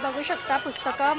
बघू शकता पुस्तकं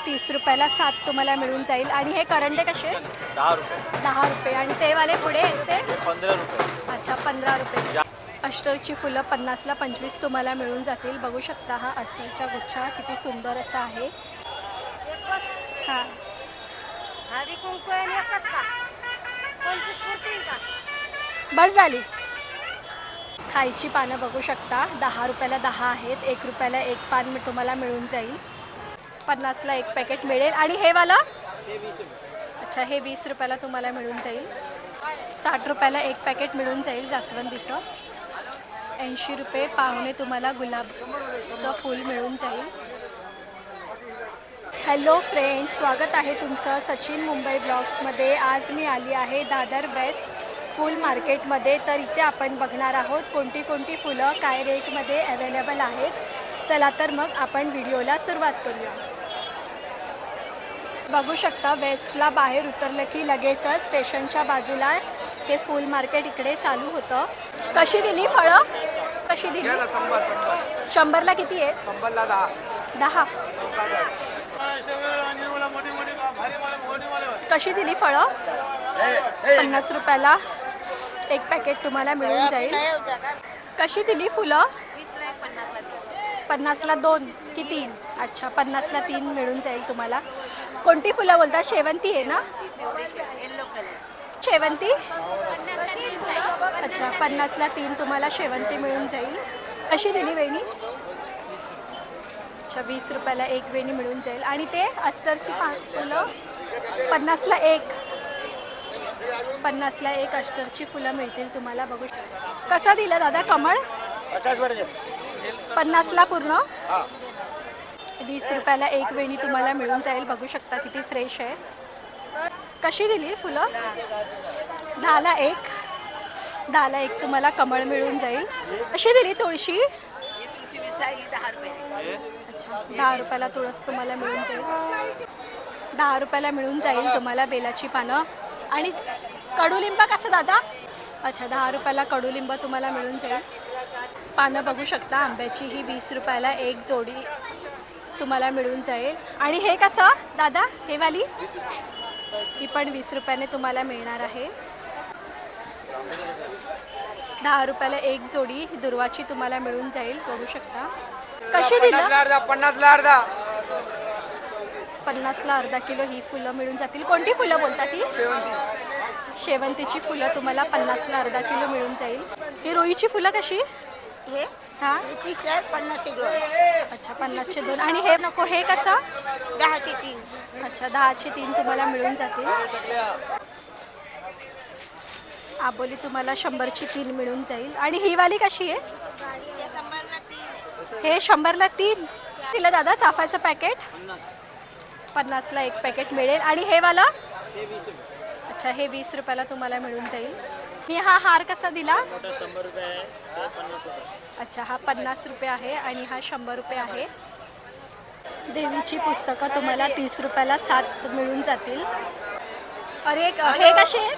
30 रुपयाला 7 तुम्हाला मिळून जाईल. आणि हे करंडे कसे? 10 रुपये. 10 रुपये. आणि ते वाले पुढे ते 15 रुपये. अच्छा 15 रुपये. अष्टरची फुलं 50ला 25 तुम्हाला मिळून जातील. बघू शकता हा अष्टरचा गुच्छा किती सुंदर असा आहे. हां बस झाली. खायची पानं बघू शकता 10 रुपयाला 10 आहेत. 1 रुपयाला 1 पान तुम्हाला मिळून जाईल. 50ला 1 पॅकेट मिळेल. आणि हे वाला अच्छा हे 20 रुपयाला तुम्हाला मिळून जाईल. 60 रुपयाला 1 पॅकेट मिळून जाईल जास्वंदीचं. 80 रुपये पाहुणे तुम्हाला गुलाबचं फूल मिळून जाईल. हॅलो फ्रेंड्स, स्वागत आहे तुमचं सचिन मुंबई ब्लॉग्समध्ये. आज मी आली आहे दादर बेस्ट फूल मार्केटमध्ये. तर इथे आपण बघणार आहोत कोणती कोणती फुलं काय रेटमध्ये अवेलेबल आहेत. चला तर मग आपण व्हिडिओला सुरुवात करूया. बघू शकता वेस्टला बाहेर उतरलं की लगेचच स्टेशनच्या बाजूला हे फूल मार्केट इकडे चालू होतं. कशी दिली फळं? कशी दिली? 100ला किती आहे? 10. कशी दिली फळं? 50 रुपयाला 1 पॅकेट तुम्हाला मिळून जाईल. कशी दिली फुलं? 50ला 2 की 3? अच्छा 50ला 3 मिळून जाईल तुम्हाला. कोणती फुलं बोलता? शेवंती आहे ना? शेवंती अच्छा 50ला 3 तुम्हाला शेवंती मिळून जाईल. कशी दिली वेणी? अच्छा 20 रुपयाला 1 वेणी मिळून जाईल. आणि ते अष्टरची फुलं 50ला 1. 50ला 1 अष्टरची फुलं मिळतील तुम्हाला. बघू शकता. कसा दिला दादा कमळ? 50ला पूर्ण. 20 रुपयाला 1 वेणी तुम्हाला मिळून जाईल. बघू शकता किती फ्रेश आहे. कशी दिली फुलं? 10ला 1. 10ला 1 तुम्हाला कमळ मिळून जाईल. कशी दिली तुळशी? अच्छा 10 रुपयाला तुळस तुम्हाला मिळून जाईल. 10 रुपयाला मिळून जाईल तुम्हाला बेलाची पानं. आणि कडुलिंब कसं दादा? अच्छा 10 रुपयाला कडुलिंब तुम्हाला मिळून जाईल. पानं बघू शकता आंब्याची ही 20 रुपयाला 1 जोडी तुम्हाला मिळून जाईल. आणि हे कसं दादा? हे वाली ही पण 20 रुपयाने तुम्हाला मिळणार आहे. 10 रुपयाला 1 जोडी दुर्वाची तुम्हाला मिळून जाईल. बघू शकता. कशी दिली? 50ला अर्धा किलो ही फुलं मिळून जातील. कोणती फुलं बोलता ती? शेवंतीची फुलं तुम्हाला 50ला अर्धा किलो मिळून जाईल. ही रुईची फुलं कशी? हां 50चे 2. अच्छा 50चे 2. आणि हे नको हे कसं? 10चे 3. अच्छा 10चे 3 तुम्हाला मिळून जातील. आबोली तुम्हाला 100ची 3 मिळून जाईल. आणि ही वाली कशी आहे? हे 100ला 3 तिला दादा. चाफ्याचं पॅकेट 50ला 1 पॅकेट मिळेल. आणि हे वाला? अच्छा हे 20 रुपयाला तुम्हाला मिळून जाईल. मी हा हार कसा दिला? 100 रुपये आहे. 50 रुपये. अच्छा हा 50 रुपये आहे आणि हा 100 रुपये आहे. देवीची पुस्तकं तुम्हाला 30 रुपयाला 7 मिळून जातील. अरे हे कसे आहेत?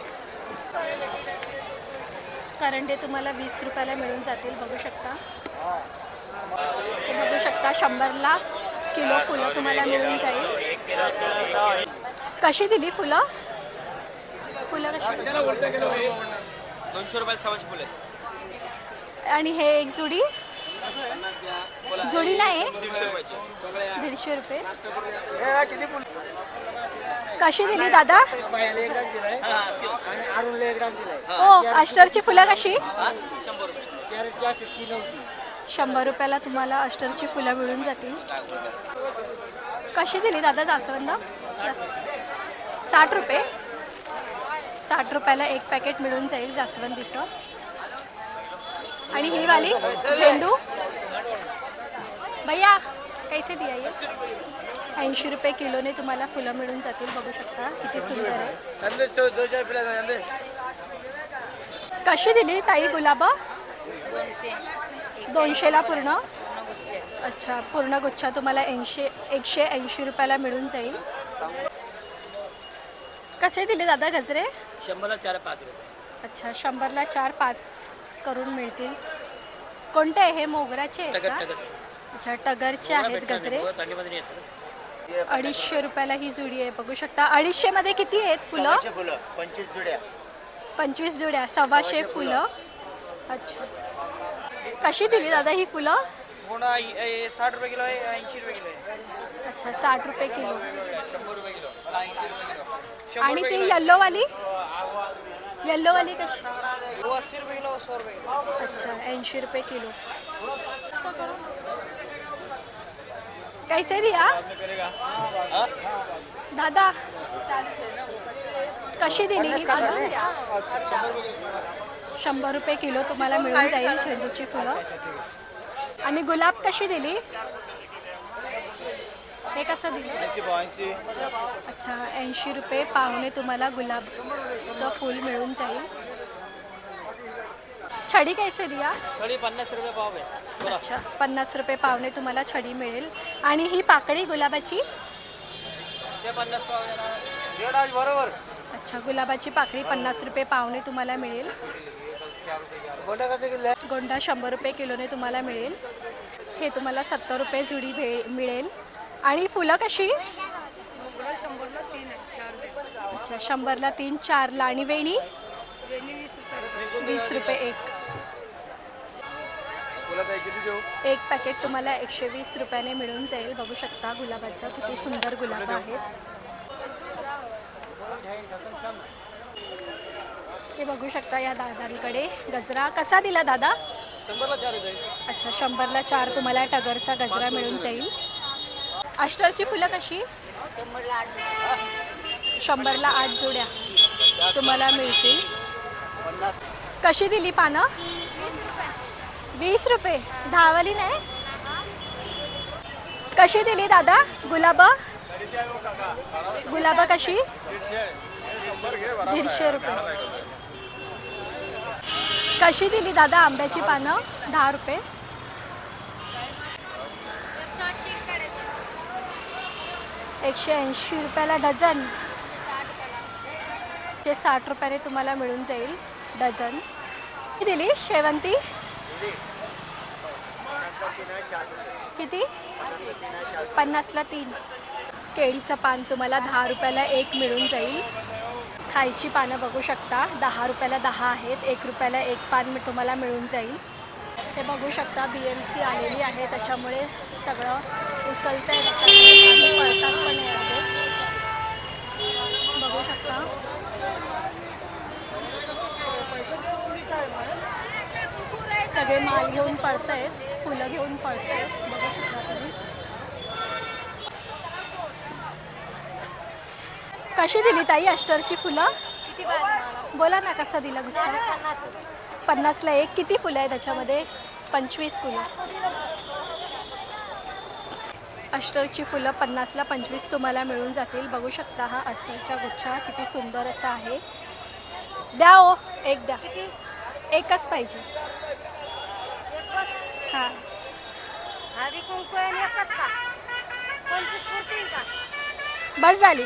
करंडे तुम्हाला 20 रुपयाला मिळून जातील. बघू शकता. बघू शकता 100ला किलो फुलं तुम्हाला मिळून जाईल. कशी दिली फुलं? फुलं कशी? 200 रुपयाला 6 फुलं. आणि हे एक जुडी? जुडी नाही 150 रुपये. कशी दिली दादा? हो अष्टरची फुलं कशी? 100 रुपयाला तुम्हाला अष्टरची फुलं मिळून जातील. कशी दिली दादा जास्वंद? 60 रुपये. 60 रुपयाला 1 पॅकेट मिळून जाईल जास्वंदीचं. आणि ही वाली झेंडू भैया कैसे दिया ये? 80 रुपये किलोने तुम्हाला फुलं मिळून जातील. बघू शकता किती सुंदर आहे. कशी दिली ताई गुलाब? 200ला पूर्ण. अच्छा पूर्ण गुच्छा तुम्हाला 180 रुपयाला मिळून जाईल. कसे दिले दादा गजरे? 100ला 4-5 रुपये. अच्छा 100ला 4-5 करून मिळतील. कोणते आहे हे? मोगऱ्याचे आहेत का? अच्छा, टगरचे आहेत गजरे. थंडीमध्ये नाही येत. 250 रुपयाला ही जुडी आहे, बघू शकता. 250 मध्ये किती आहेत फुलं? 500 फुलं 25 जुड्या. 25 जुड्या, 125 फुलं. अच्छा, कशी दिली दादा ही फुलं? 60 रुपये किलो आहे, 80 रुपये किलो आहे. अच्छा, 60 रुपये किलो. 100 रुपये किलो, 80 रुपये किलो. आणि ती येल्लोवाली? येल्लोवाली कशी? 80 रुपये किलो, 100 रुपये किलो. अच्छा, 80 रुपये किलो. कैसे दिया दादा? कशी दिली ही फुलं? 100 रुपये किलो तुम्हाला मिळून जाईल झेंडूची फुलं. आणि गुलाब कशी दिली? हे कसं दिलं? अच्छा, 80 रुपये पावणे तुम्हाला गुलाबचं फूल मिळून जाईल. छडी कैसे दिया? थोडी 50 रुपये पाव आहे. अच्छा, 50 रुपये पावणे तुम्हाला छडी मिळेल. आणि ही पाकळी गुलाबाची? ते 50 पाव आहे. बरोबर. अच्छा, गुलाबाची पाकळी 50 रुपये पावणे तुम्हाला मिळेल. गोटा कसं किलो? गोंडा 100 रुपये किलोने तुम्हाला मिळेल. हे तुम्हाला 70 रुपये जुडी मिळेल. आणि फुलं कशी? 100ला 3 आहे, 4. अच्छा, 100ला 3, 4ला. आणि वेणी? 20 रुपये. 20 रुपये एक. एक पॅकेट तुम्हाला 120 रुपयाने मिळून जाईल. बघू शकता गुलाबाचं किती सुंदर गुलाब आहेत. हे बघू शकता या दादांकडे गजरा. कसा दिला दादा? 100ला 4 रुपये. अच्छा, 100ला 4 तुम्हाला टगरचा गजरा मिळून जाईल. अष्टरची फुलं कशी? 100ला 8 जोड्या तुम्हाला मिळतील. कशी दिली पानं? 20 रुपये. 10 वाली नाही? कशी दिली दादा गुलाब? गुलाब कशी? 150 रुपये. कशी दिली दादा आंब्याची पानं? 10 रुपये. 180 रुपयाला डझन. ते 60 रुपयाने तुम्हाला मिळून जाईल डझन. किती दिली शेवंती? किती? 50ला 3. केळीचं पान तुम्हाला 10 रुपयाला 1 मिळून जाईल. खायची पानं बघू शकता, 10 रुपयाला 10 आहेत. 1 रुपयाला 1 पान तुम्हाला मिळून जाईल. ते बघू शकता BMC आलेली आहे, त्याच्यामुळे सगळं उचलतं आहे, पळतात पण आहे. बघू शकता सगळे माल घेऊन पळत आहेत, फुलं घेऊन पळत आहेत. बघू शकता तुम्ही. कशी दिली ताई अष्टरची फुलं? बोला ना, कसा दिला गुच्छा? 50ला 1. किती फुलं आहे त्याच्यामध्ये? 25 फुलं. अष्टरची फुलं 50ला 25 तुम्हाला मिळून जातील. बघू शकता हा अष्टरचा गुच्छा किती सुंदर असा आहे. द्या ओ, एक द्या. एकच पाहिजे. हां, बस झाली.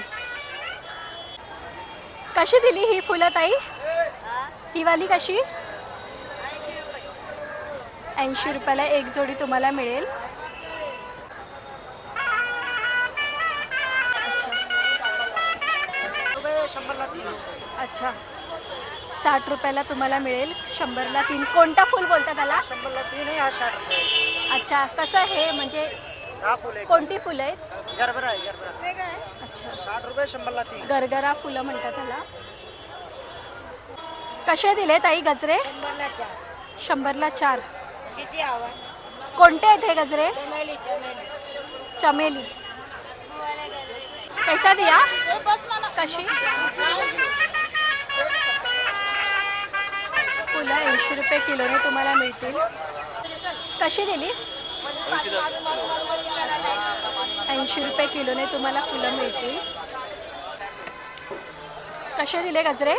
कशी दिली ही फुलं ताई? ही वाली कशी? 80 रुपयाला 1 जोडी तुम्हाला मिळेल. अच्छा, 60 रुपयाला तुम्हाला मिळेल. 100ला 3. कोणता फुल बोलता त्याला? 100ला 3 आहे, हा 60 रुपये. अच्छा, कसं हे म्हणजे हा फुल आहे. कोणती फुलं आहेत? गरबरा आहे, गरबरा. अच्छा, 60 रुपये 100ला 3. गरगरा फुलं म्हणतात त्याला. कसे दिले ताई गजरे? 100ला 4. किती हवा? कोणते आहेत हे गजरे? चमेली. कैसा दिया? कशी? फुलं 80 रुपये किलोने तुम्हाला मिळतील. कशी दिली? 80 रुपये किलोने तुम्हाला फुलं मिळतील. कसे दिले गजरे?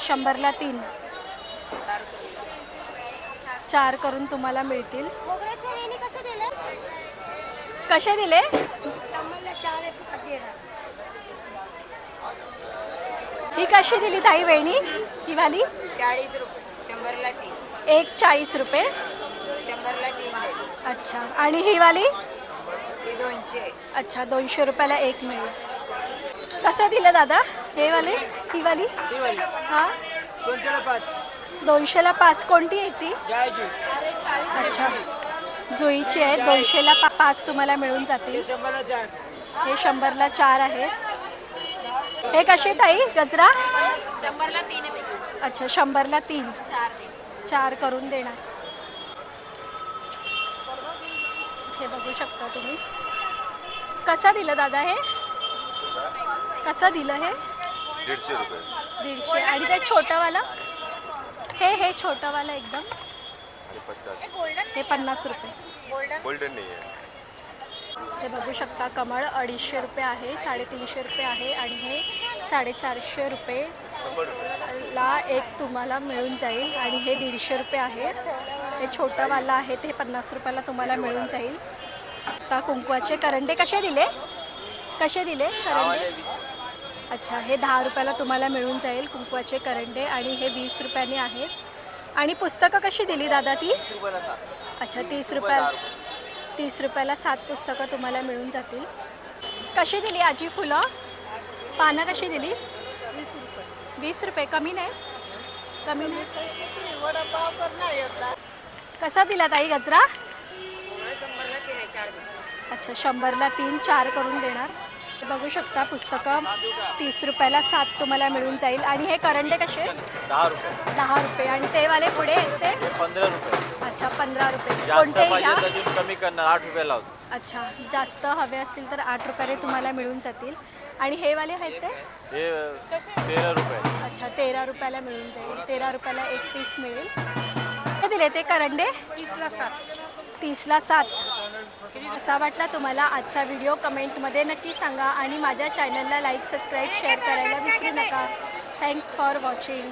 100ला 3. 4 करून तुम्हाला मिळतील. मोगऱ्याच्या वेणी कसे दिले? कसे दिले? 100ला 4 आहे. ही कशी दिली ताई वेणी? ही वाली? 40 रुपये. 100ला 3. एक 40 रुपये. 100ला 3 देईल. अच्छा, आणि ही वाली ही 200. अच्छा, 200 रुपयाला एक मिळेल. कसं दिलं दादा हे वाले? ही वाली हां 200ला 5. कोणती आहे ती? अच्छा, जुईची आहे. 200ला 5 तुम्हाला मिळून जातील. हे 100ला 4 आहेत. हे कसे ताई गजरा? 100ला 3 आहे. अच्छा, 100ला 3. 4 दे. 4 करून देणार. हे बघू शकता तुम्ही. कसं दिलं दादा हे? कसं दिलं हे? 150 रुपये. 150. आणि ते छोटंवालं? हे छोटंवालं एकदम आणि 50. हे 50 रुपये. गोल्डन नाही आहे. हे बघू शकता कमळ 250 रुपये आहे, 350 रुपये आहे आणि हे 450 रुपये ला एक तुम्हाला मिळून जाईल. आणि हे 150 रुपये आहे. हे छोटंवालं आहे ते 50 रुपयाला तुम्हाला मिळून जाईल. आता कुंकवाचे करंडे कसे दिले? कसे दिले करंडे? अच्छा, हे 10 रुपयाला तुम्हाला मिळून जाईल कुंकवाचे करंडे आणि हे 20 रुपयाने आहेत. आणि पुस्तकं कशी दिली दादा ती? अच्छा, 30 रुपयाला 7 पुस्तकं तुम्हाला मिळून जातील. कशी दिली आजी फुलं? पानं कशी दिली? 20 रुपये. कमी नाही? कमी नाही. वडापाव कर नाही होता. कसा दिला ताई गजरा? 100ला 3 आहे. 4 दे. अच्छा, 100ला 3, 4 करून देणार. बघू शकता पुस्तकं 30 रुपयाला 7 तुम्हाला मिळून जाईल. आणि हे करंडे कसे? 10 रुपये. 10 रुपये. आणि ते वाले पुढे ते? हे 15 रुपये. अच्छा, 15 रुपये. जास्त कोणते पाहिजे घ्या? तर अजून कमी करणार, 8 रुपये लावतो. अच्छा, जास्त हवे असतील तर 8 रुपयाने तुम्हाला मिळून जातील. आणि हे वाले आहेत ते? हे 13 रुपये. अच्छा, 13 रुपयाला मिळून जाईल. 13 रुपयाला एक पीस मिळेल. काय दिले ते करंडे? 30ला 7. असा वाटला तुम्हाला आजचा व्हिडिओ? कमेंटमध्ये नक्की सांगा आणि माझ्या चॅनलला लाईक, सबस्क्राईब, शेअर करायला विसरू नका. Thanks for watching.